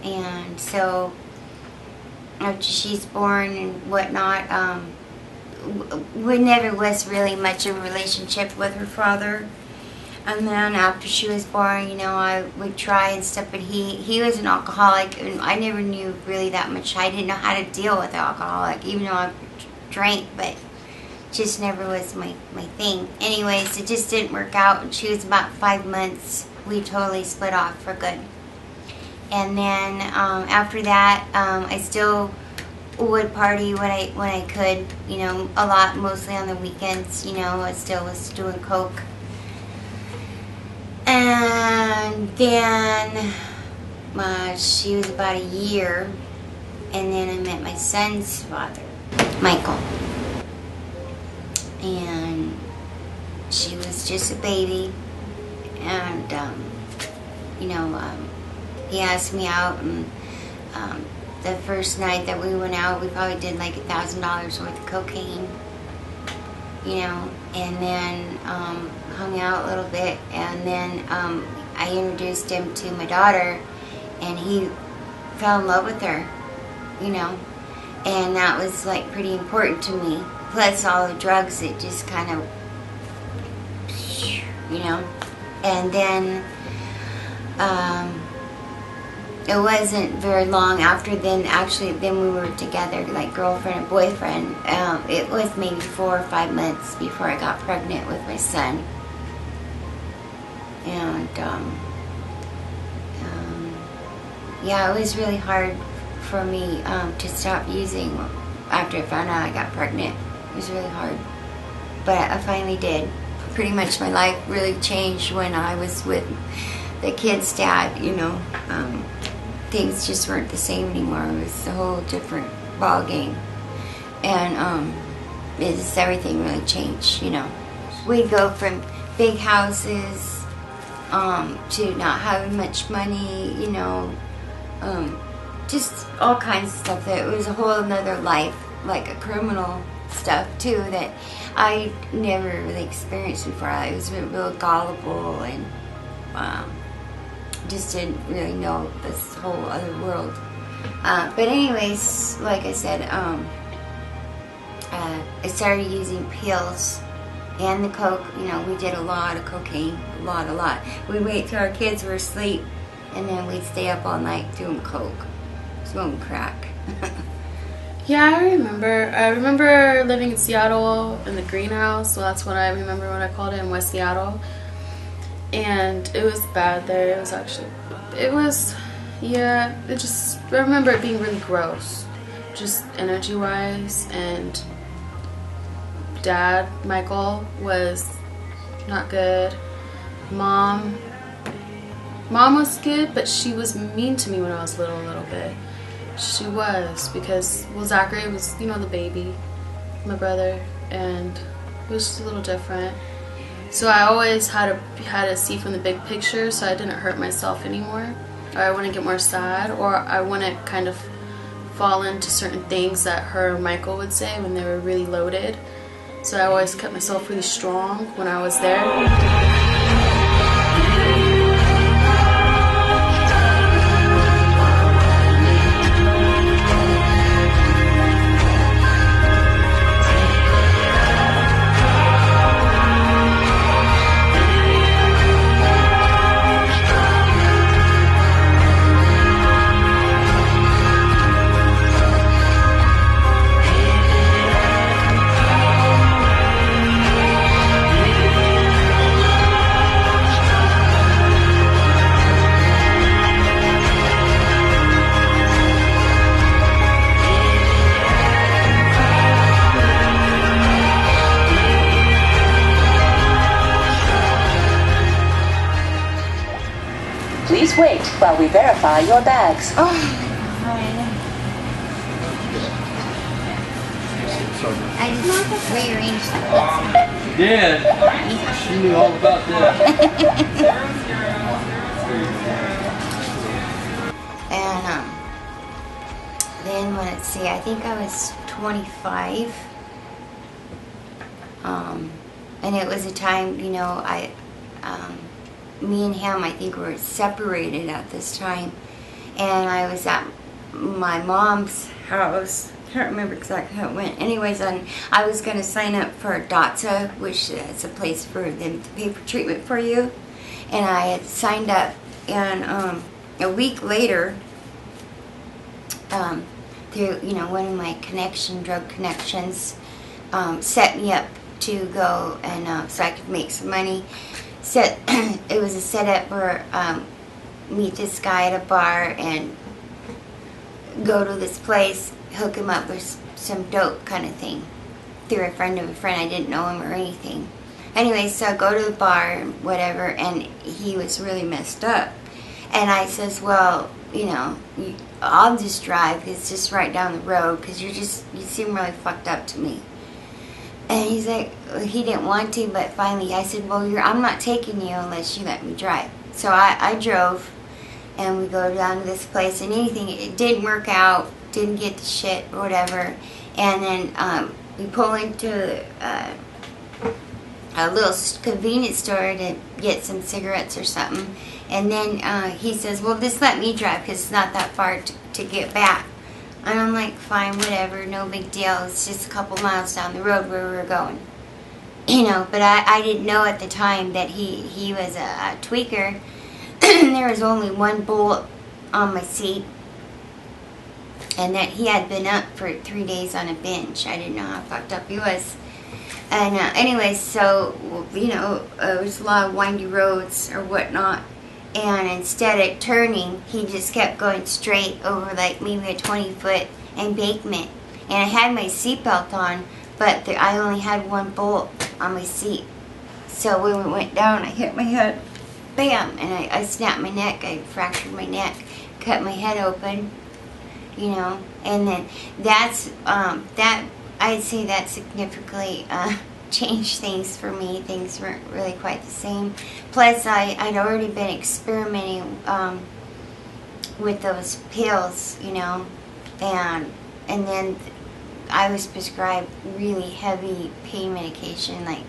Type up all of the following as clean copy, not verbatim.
And so after she's born and whatnot, we never was really much of a relationship with her father. And then after she was born, you know, I would try and stuff, but he was an alcoholic, and I never knew really that much. I didn't know how to deal with alcoholic, even though I drank, but just never was my thing. Anyways, it just didn't work out, and she was about 5 months. We totally split off for good. And then after that, I still would party when I could, you know, a lot, mostly on the weekends. You know, I still was doing coke. And then she was about a year, and then I met my son's father, Michael. And she was just a baby, and you know, he asked me out, and the first night that we went out, we probably did like $1,000 worth of cocaine, you know, and then hung out a little bit, and then I introduced him to my daughter, and he fell in love with her, you know, and that was like pretty important to me. Plus all the drugs, it just kind of, you know, and then it wasn't very long after then, actually, then we were together, like girlfriend and boyfriend. It was maybe 4 or 5 months before I got pregnant with my son. And yeah, it was really hard for me to stop using after I found out I got pregnant. It was really hard, but I finally did. Pretty much my life really changed when I was with the kid's dad, you know. Things just weren't the same anymore. It was a whole different ball game, and everything really changed, you know. We'd go from big houses to not having much money, you know, just all kinds of stuff. It was a whole another life, like a criminal stuff too, that I never really experienced before. I was real gullible and just didn't really know this whole other world. But anyways, like I said, I started using pills and the coke. You know, we did a lot of cocaine, a lot. We'd wait till our kids were asleep, and then we'd stay up all night doing coke, smoking crack. Yeah, I remember living in Seattle in the greenhouse. So that's what I remember when I called it, in West Seattle. And it was bad there. It was actually, yeah, I remember it being really gross, just energy-wise. And Dad, Michael, was not good. Mom was good, but she was mean to me when I was little, a little bit. She was, because, well, Zachary was, you know, the baby, my brother, and it was just a little different. So I always had to see from the big picture, so I didn't hurt myself anymore, or I wouldn't get more sad, or I wouldn't kind of fall into certain things that her and Michael would say when they were really loaded. So I always kept myself really strong when I was there. Please wait while we verify your bags. Oh my God. I just rearranged them. You did? She knew all about that. And then let's see, I think I was 25. And it was a time, you know, me and him, I think, were separated at this time. and I was at my mom's house. I can't remember exactly how it went. Anyways, I was going to sign up for DOTSA, which is a place for them to pay for treatment for you. And I had signed up, and a week later, through, you know, one of my drug connections, set me up to go and so I could make some money. It was a setup where meet this guy at a bar and go to this place, hook him up with some dope kind of thing through a friend of a friend. I didn't know him or anything. Anyway, so I go to the bar and whatever, and he was really messed up. And I says, well, you know, I'll just drive. It's just right down the road because you seem really fucked up to me. And he's like, he didn't want to, but finally I said, well, I'm not taking you unless you let me drive. So I drove, and we go down to this place, and it didn't work out, didn't get the shit or whatever. And then we pull into a little convenience store to get some cigarettes or something. And then he says, well, just let me drive because it's not that far to get back. And I'm like, fine, whatever, no big deal. It's just a couple miles down the road where we were going. You know, but I didn't know at the time that he was a tweaker. There was only one bullet on my seat. And that he had been up for 3 days on a binge. I didn't know how fucked up he was. And anyway, so, you know, it was a lot of windy roads or whatnot. And instead of turning, he just kept going straight over like maybe a 20-foot embankment. And I had my seatbelt on, but I only had one bolt on my seat. So when we went down, I hit my head, bam, and I snapped my neck. I fractured my neck, cut my head open, you know. And then that's, I'd say that significantly changed things for me. Things weren't really quite the same. Plus, I'd already been experimenting with those pills, you know, and then I was prescribed really heavy pain medication, like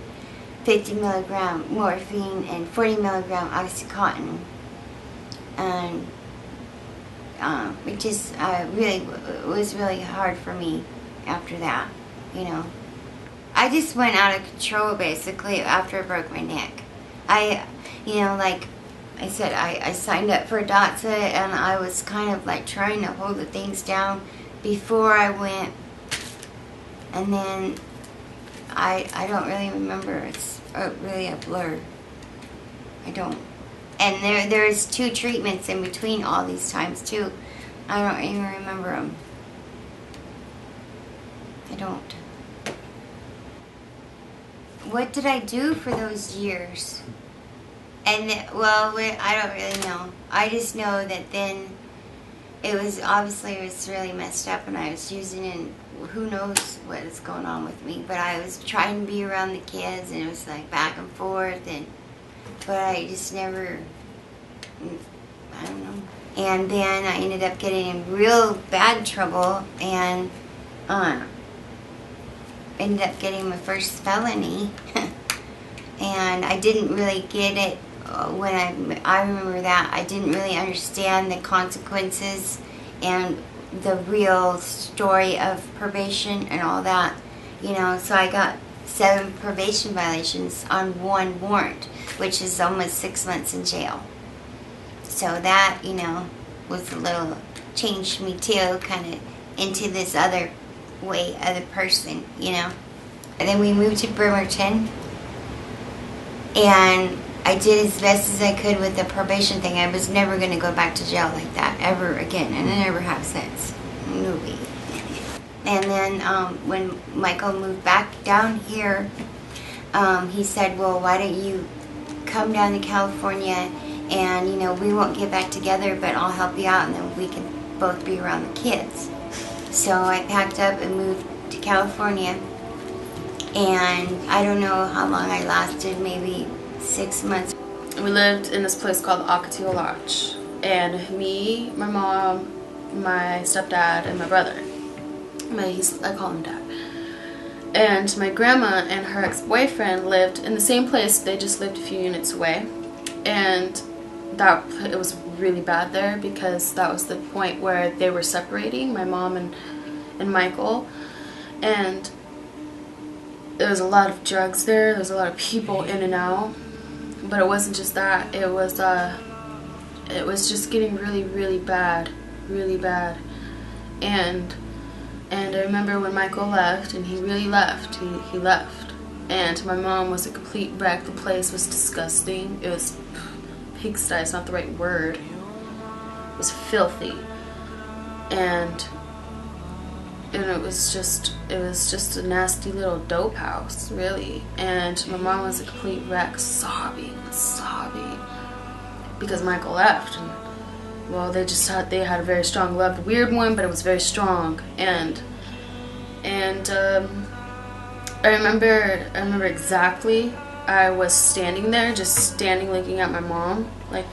50 milligram morphine and 40 milligram Oxycontin, and it was really hard for me after that, you know. I just went out of control basically after I broke my neck. You know, like I said, I signed up for DOTSA, and I was kind of like trying to hold the things down before I went, and then I don't really remember. It's really a blur. I don't. And there's 2 treatments in between all these times too. I don't even remember them. I don't. What did I do for those years? And, well, I don't really know. I just know that then it was really messed up, and I was using it, and who knows what is going on with me. But I was trying to be around the kids, and it was like back and forth, but I just never, I don't know. And then I ended up getting in real bad trouble, and ended up getting my first felony. And I didn't really get it when I remember that. I didn't really understand the consequences and the real story of probation and all that, you know. So I got 7 probation violations on 1 warrant, which is almost 6 months in jail. So that, you know, was a little, changed me too, kind of into this other person, you know. And then we moved to Bremerton, and I did as best as I could with the probation thing. I was never going to go back to jail like that ever again, and I never have since. No way. And then when Michael moved back down here, he said, well, why don't you come down to California, and, you know, we won't get back together, but I'll help you out, and then we can both be around the kids. So I packed up and moved to California, and I don't know how long I lasted, maybe 6 months. We lived in this place called Ocotillo Lodge, and me, my mom, my stepdad, and my brother. I call him Dad. And my grandma and her ex-boyfriend lived in the same place. They just lived a few units away, and it was really bad there, because that was the point where they were separating, my mom and Michael, and there was a lot of drugs there. There was a lot of people in and out, but it wasn't just that. It was just getting really, really bad, and I remember when Michael left, and he really left. He left, and my mom was a complete wreck. The place was disgusting. It was pigsty. It's not the right word. It was filthy, and it was just a nasty little dope house, really. And my mom was a complete wreck, sobbing because Michael left. And well, they had a very strong love, weird one, but it was very strong. And I remember exactly. I was standing there, just standing, looking at my mom, like,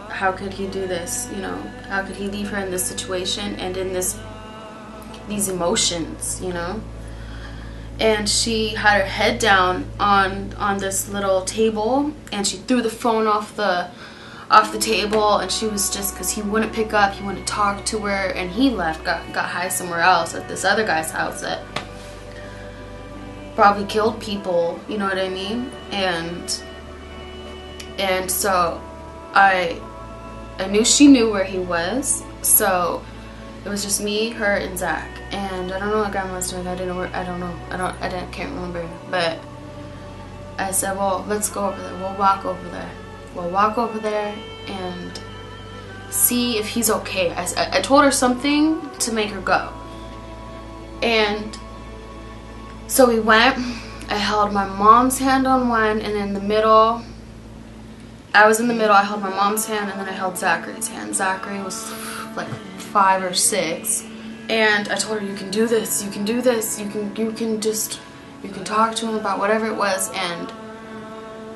how could he do this? You know, how could he leave her in this situation and in these emotions, you know? And she had her head down on this little table, and she threw the phone off the table, and she was just, because he wouldn't pick up, he wouldn't talk to her, and he left, got high somewhere else at this other guy's house that probably killed people, you know what I mean? And so I knew she knew where he was, so it was just me, her, and Zach. And I don't know what Grandma was doing. I can't remember. But I said, well, let's go over there. We'll walk over there. We'll walk over there and see if he's okay. I told her something to make her go. And so we went. I held my mom's hand on one, and in the middle, I was in the middle. I held my mom's hand, and then I held Zachary's hand. Zachary was like 5 or 6, and I told her, you can do this, you can do this, you can talk to him about whatever it was. And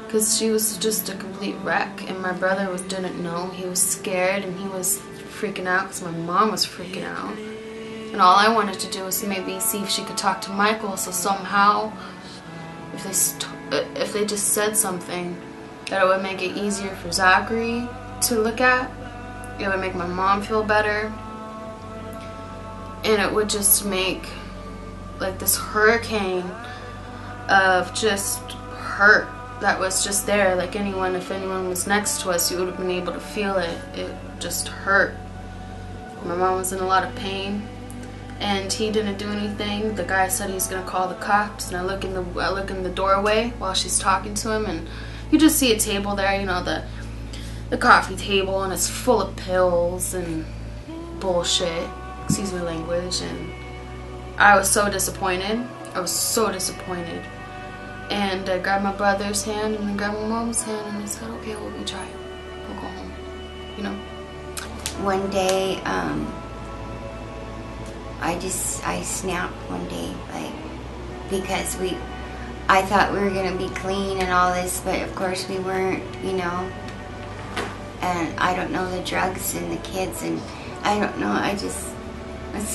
because she was just a complete wreck, and my brother didn't know. He was scared, and he was freaking out because my mom was freaking out, and all I wanted to do was maybe see if she could talk to Michael, so somehow if they just said something, that it would make it easier for Zachary to look at. It would make my mom feel better, and it would just make like this hurricane of just hurt that was just there. Like if anyone was next to us, you would have been able to feel it. It just hurt. My mom was in a lot of pain, and he didn't do anything. The guy said he's gonna call the cops, and I look in the doorway while she's talking to him, and you just see a table there, you know, the coffee table, and it's full of pills and bullshit, excuse my language. And I was so disappointed. And I grabbed my brother's hand, and I grabbed my mom's hand, and I said, okay, we'll try it. We'll go home, you know. One day, I snapped one day, like, because I thought we were going to be clean and all this, but of course we weren't, you know. And I don't know the drugs and the kids, and I don't know, I just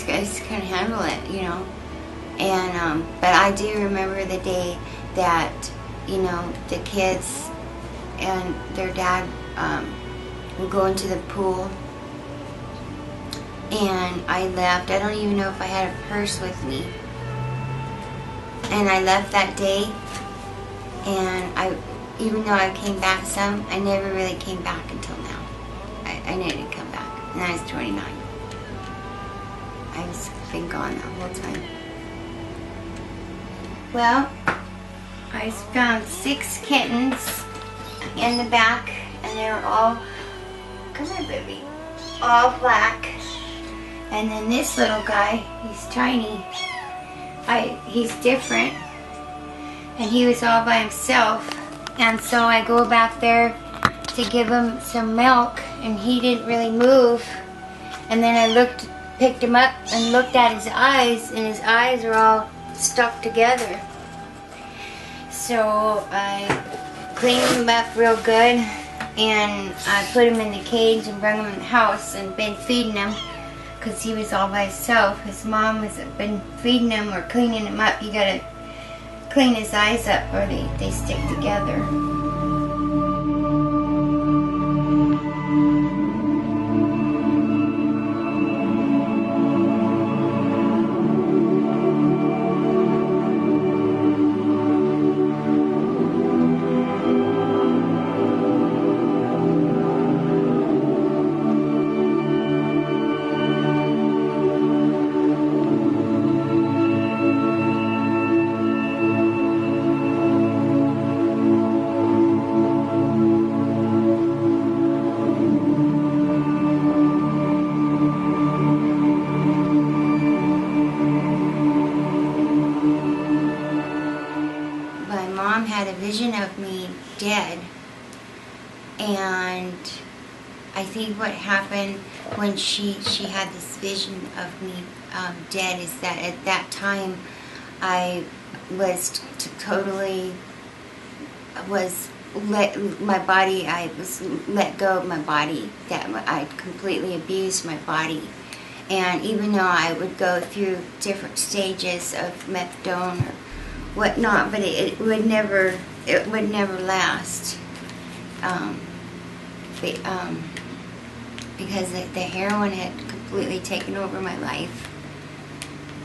couldn't handle it, you know. And, but I do remember the day that, you know, the kids and their dad would go into the pool, and I left. I don't even know if I had a purse with me. And I left that day, and even though I came back some, I never really came back until now. I didn't come back, and I was 29. I've been gone the whole time. Well, I found 6 kittens in the back, and they were all, come here baby, all black. And then this little guy, he's tiny. He's different, and he was all by himself. And so I go back there to give him some milk, and he didn't really move. And then I picked him up and looked at his eyes, and his eyes are all stuck together. So I cleaned him up real good, and I put him in the cage and brought him in the house and been feeding him, because he was all by himself. His mom has been feeding him or cleaning him up. You gotta clean his eyes up or they stick together. dead. And I think what happened when she had this vision of me dead is that at that time I was totally was my body. I was let go of my body. That I completely abused my body. And even though I would go through different stages of methadone or whatnot, but it would never last. Because the heroin had completely taken over my life,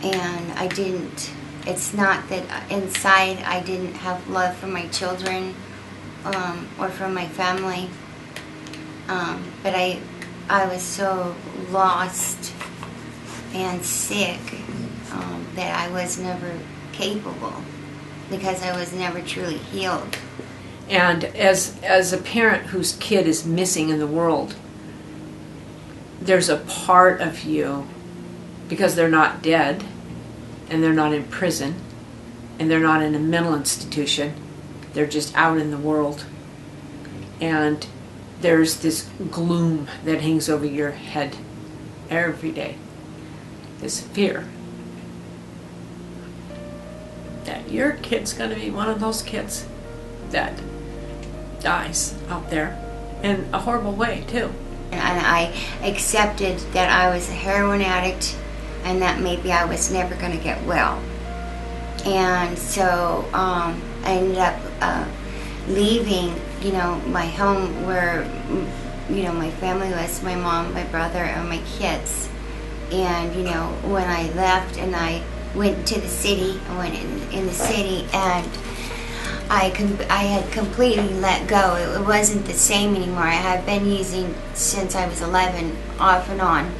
and I didn't. It's not that inside I didn't have love for my children or for my family, but I was so lost and sick that I was never capable, because I was never truly healed. And as a parent whose kid is missing in the world, there's a part of you, because they're not dead, and they're not in prison, and they're not in a mental institution, they're just out in the world. And there's this gloom that hangs over your head every day, this fear that your kid's going to be one of those kids that dies out there in a horrible way too. And I accepted that I was a heroin addict and that maybe I was never going to get well. And so I ended up leaving, my home where, my family was, my mom, my brother, and my kids. And, when I left and I went to the city, I went in the city, and I had completely let go. It wasn't the same anymore. I had been using since I was 11, off and on.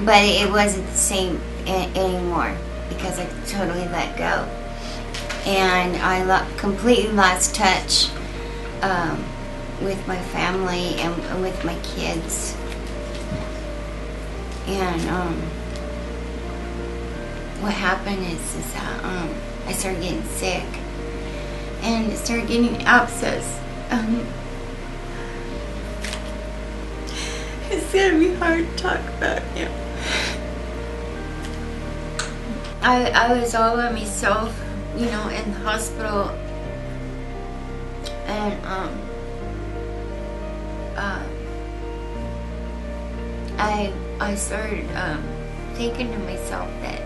But it wasn't the same anymore because I totally let go. And I completely lost touch with my family and with my kids. And what happened is that I started getting sick. And started getting abscess. It's gonna be hard to talk about, I was all by myself, in the hospital, and I started thinking to myself that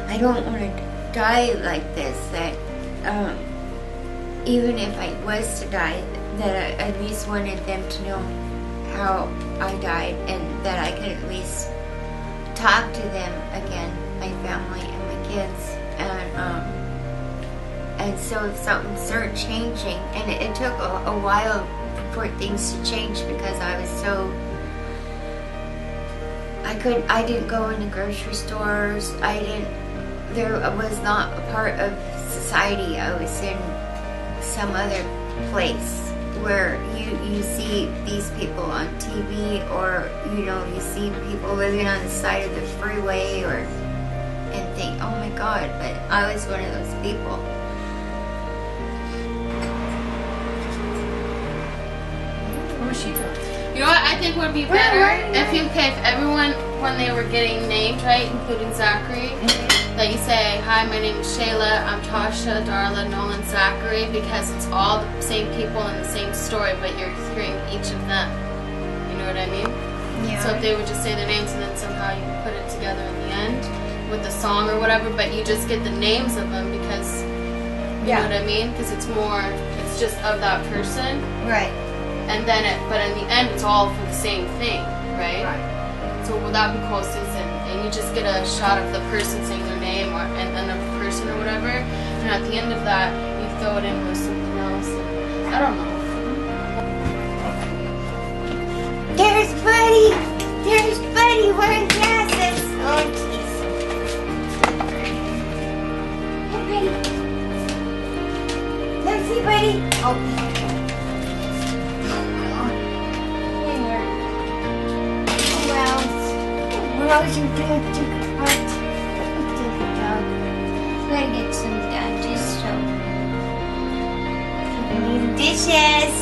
I don't want to die like this. That even if I was to die, that I at least wanted them to know how I died, and that I could at least talk to them again, my family and my kids. And so if something started changing, and it took a while for things to change, because I was so, I didn't go into grocery stores, there was not a part of society. I was in some other place where you see these people on TV, or you see people living on the side of the freeway, and think, oh my God, but I was one of those people. What was she doing? You know what I think would be better if everyone, when they were getting named, right, including Zachary, that you say, hi, my name is Shayla, I'm Tasha, Darla, Nolan, Zachary, because it's all the same people and the same story, but you're hearing each of them. You know what I mean? Yeah. So if they would just say their names and then somehow you put it together in the end with the song or whatever, but you just get the names of them because, you know what I mean? Because it's just of that person. Right. And then, but in the end, it's all for the same thing, right? So would that be closest, and you just get a shot of the person saying their name, and then of the person or whatever, and at the end of that, you throw it in with something else. I don't know. There's Buddy! There's Buddy wearing glasses! Oh, jeez. Hey, Buddy. Let's see, Buddy. Oh. What was you doing? Good job. Gotta get some done just so. doing dishes.